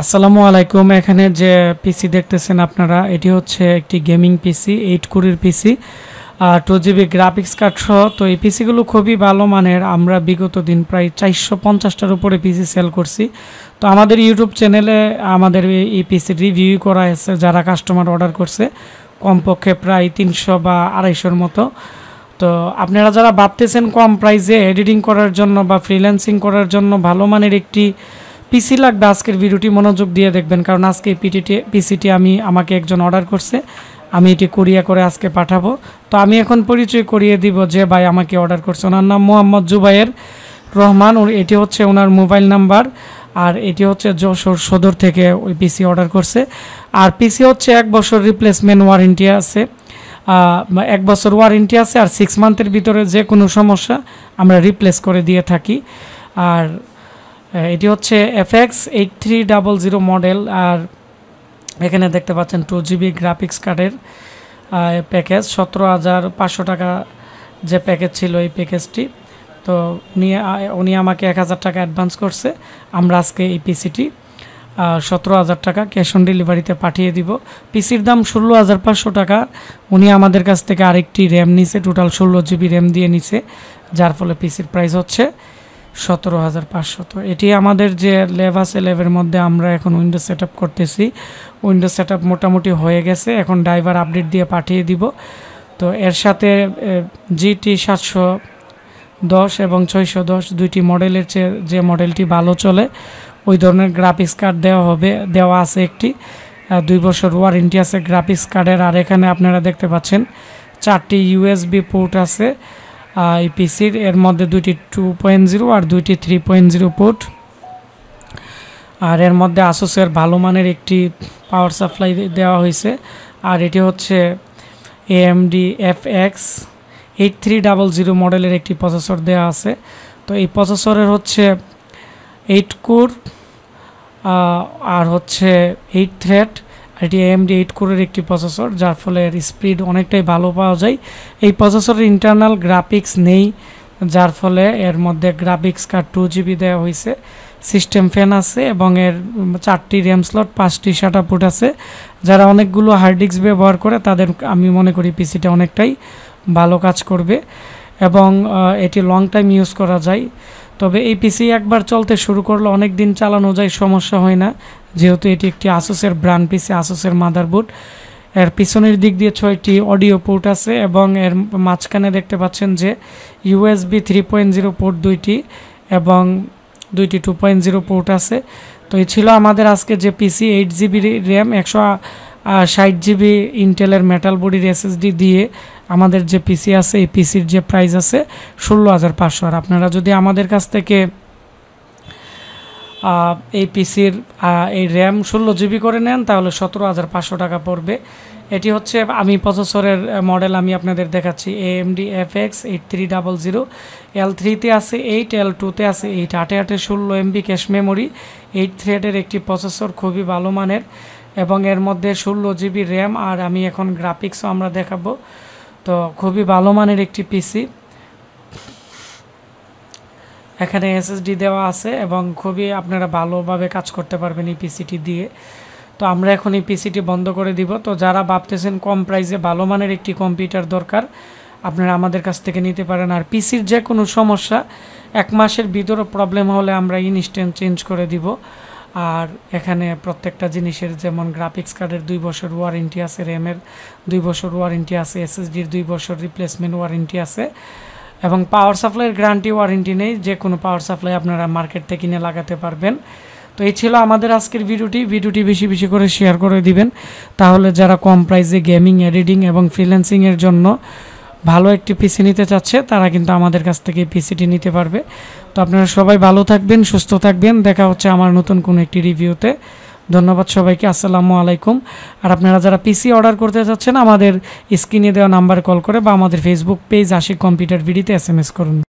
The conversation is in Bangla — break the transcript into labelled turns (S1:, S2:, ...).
S1: আসসালামু আলাইকুম। এখানে যে পিসি দেখতেছেন আপনারা, এটি হচ্ছে একটি গেমিং পিসি, 8 কোরের পিসি, 2 GB গ্রাফিক্স কার্ড সহ। তো এই পিসিগুলো খুবই ভালো মানের। আমরা বিগত দিন প্রায় 450টার উপরে পিসি সেল করছি। তো আমাদের ইউটিউব চ্যানেলে আমাদের এই পিসির রিভিউ করা হয়েছে, যারা কাস্টমার অর্ডার করছে কমপক্ষে প্রায় 300 বা 250-এর মতো। তো আপনারা যারা ভাবতেছেন কম প্রাইসে এডিটিং করার জন্য বা ফ্রিল্যান্সিং করার জন্য ভালো মানের একটি পিসি লাগবে, আজকের ভিডিওটি মনোযোগ দিয়ে দেখবেন, কারণ আজকে এই পিসিটি আমাকে একজন অর্ডার করছে, আমি এটি কুরিয়ার করে আজকে পাঠাবো। তো আমি এখন পরিচয় করিয়ে দিব যে ভাই আমাকে অর্ডার করছে। ওনার নাম মোহাম্মদ জুবায়ের রহমান, এটি হচ্ছে ওনার মোবাইল নাম্বার, আর এটি হচ্ছে যশোর সদর থেকে ওই পিসি অর্ডার করছে। আর পিসি হচ্ছে 1 বছর রিপ্লেসমেন্ট ওয়ারেন্টি আছে, 1 বছর ওয়ারেন্টি আছে, আর 6 মান্থের ভিতরে যে কোনো সমস্যা আমরা রিপ্লেস করে দিয়ে থাকি। আর এটি হচ্ছে FX 8300 মডেল। আর এখানে দেখতে পাচ্ছেন 2 GB গ্রাফিক্স কার্ডের প্যাকেজ, 17,500 টাকা যে প্যাকেজ ছিল এই প্যাকেজটি। তো উনি আমাকে 1000 টাকা অ্যাডভান্স করছে। আমরা আজকে এই পিসিটি 17,000 টাকা ক্যাশ অন ডেলিভারিতে পাঠিয়ে দিব। পিসির দাম 16,500 টাকা। উনি আমাদের কাছ থেকে আরেকটি র্যাম নিছে, টোটাল 16 GB র্যাম দিয়ে নিছে, যার ফলে পিসির প্রাইস হচ্ছে 17,500। তো এটি আমাদের যে ল্যাব আছে, ল্যাবের মধ্যে আমরা এখন উইন্ডোজ সেট আপ করতেছি। উইন্ডোজ সেট আপ মোটামুটি হয়ে গেছে, এখন ড্রাইভার আপডেট দিয়ে পাঠিয়ে দিব। তো এর সাথে GT 710 এবং 610 দুইটি মডেলের যে মডেলটি ভালো চলে ওই ধরনের গ্রাফিক্স কার্ড দেওয়া আছে একটি। 2 বছর ওয়ারেন্টি আছে গ্রাফিক্স কার্ডের। আর এখানে আপনারা দেখতে পাচ্ছেন 4টি USB পোর্ট আছে এই পিসির, এর মধ্যে 2টি 2.0 আর 2টি 3.0 পোর্ট। আর এর মধ্যে আসুসের ভালো মানের একটি পাওয়ার সাপ্লাই দেওয়া হয়েছে। আর এটি হচ্ছে AMD FX 8300 মডেলের একটি প্রসেসর দেওয়া আছে। তো এই প্রসেসরের হচ্ছে 8 কোর আর হচ্ছে 8 থ্রেড। এটি AMD 8 কোরের একটি প্রসেসর, যার ফলে এর স্পিড অনেকটাই ভালো পাওয়া যায়। এই প্রসেসরের ইন্টারনাল গ্রাফিক্স নেই, যার ফলে এর মধ্যে গ্রাফিক্স কার্ড 2 GB দেওয়া হয়েছে, সিস্টেম ফ্যান আছে এবং এর 4টি র্যাম স্লট, 5টি SATA পোর্ট আছে। যারা অনেকগুলো হার্ড ডিস্ক ব্যবহার করে তাদের আমি মনে করি পিসিটা অনেকটাই ভালো কাজ করবে এবং এটি লং টাইম ইউজ করা যায়। তবে এই পিসি একবার চলতে শুরু করলে অনেক দিন চালানো যায়, সমস্যা হয় না, যেহেতু এটি একটি আসুসের ব্র্যান্ড পিসি, আসুসের মাদারবোর্ড। এর পিছনের দিক দিয়ে 6টি অডিও পোর্ট আছে এবং এর মাঝখানে দেখতে পাচ্ছেন যে USB 3.0 পোর্ট 2টি এবং 2টি 2.0 পোর্ট আছে। তো এই ছিল আমাদের আজকে যে পিসি, 8 GB র্যাম, 160 GB ইন্টেলের মেটাল বডির SSD দিয়ে আমাদের যে পিসি আছে, এই পিসির যে প্রাইস আছে 16,500। আর আপনারা যদি আমাদের কাছ থেকে এই পিসির এই র্যাম 16 GB করে নেন তাহলে 17,500 টাকা পড়বে। এটি হচ্ছে আমি প্রসেসরের মডেল আমি আপনাদের দেখাচ্ছি, AMD FX 8300। L3-তে আছে 8, L2-তে আছে 8, 8 16 MB ক্যাশ মেমোরি, 8 থ্রেডের একটি প্রসেসর, খুবই ভালো মানের এবং এর মধ্যে 16 GB র্যাম। আর আমি এখন গ্রাফিক্সও আমরা দেখাবো। তো খুবই ভালো মানের একটি পিসি, এখানে SSD দেওয়া আছে এবং খুবই আপনারা ভালোভাবে কাজ করতে পারবেন এই পিসিটি দিয়ে। তো আমরা এখন এই পিসিটি বন্ধ করে দিব। তো যারা ভাবতেছেন কম প্রাইসে ভালো মানের একটি কম্পিউটার দরকার, আপনারা আমাদের কাছ থেকে নিতে পারেন। আর পিসির যে কোনো সমস্যা 1 মাসের ভিতরে প্রবলেম হলে আমরা ইনস্ট্যান্ট চেঞ্জ করে দিব। আর এখানে প্রত্যেকটা জিনিসের যেমন গ্রাফিক্স কার্ডের 2 বছর ওয়ারেন্টি আছে, র্যামের 2 বছর ওয়ারেন্টি আছে, SSDর 2 বছর রিপ্লেসমেন্ট ওয়ারেন্টি আছে এবং পাওয়ার সাপ্লাইয়ের গ্যারান্টি ওয়ারেন্টি নেই, যে কোনো পাওয়ার সাপ্লাই আপনারা মার্কেট থেকে কিনে লাগাতে পারবেন। তো এই ছিল আমাদের আজকের ভিডিওটি বেশি বেশি করে শেয়ার করে দিবেন, তাহলে যারা কম প্রাইসে গেমিং, এডিটিং এবং ফ্রিল্যান্সিংয়ের জন্য ভালো একটি পিসি নিতে চাচ্ছে তারা কিন্তু আমাদের কাছ থেকে এই পিসিটি নিতে পারবে। তো আপনারা সবাই ভালো থাকবেন, সুস্থ থাকবেন, দেখা হচ্ছে আমার নতুন কোনো একটি রিভিউতে। ধন্যবাদ সবাইকে, আসসালামু আলাইকুম। আর আপনারা যারা পিসি অর্ডার করতে চাচ্ছেন আমাদের স্ক্রিনে দেওয়া নাম্বারে কল করে বা আমাদের ফেসবুক পেজ আশিক কম্পিউটার ভিডিওতে SMS করুন।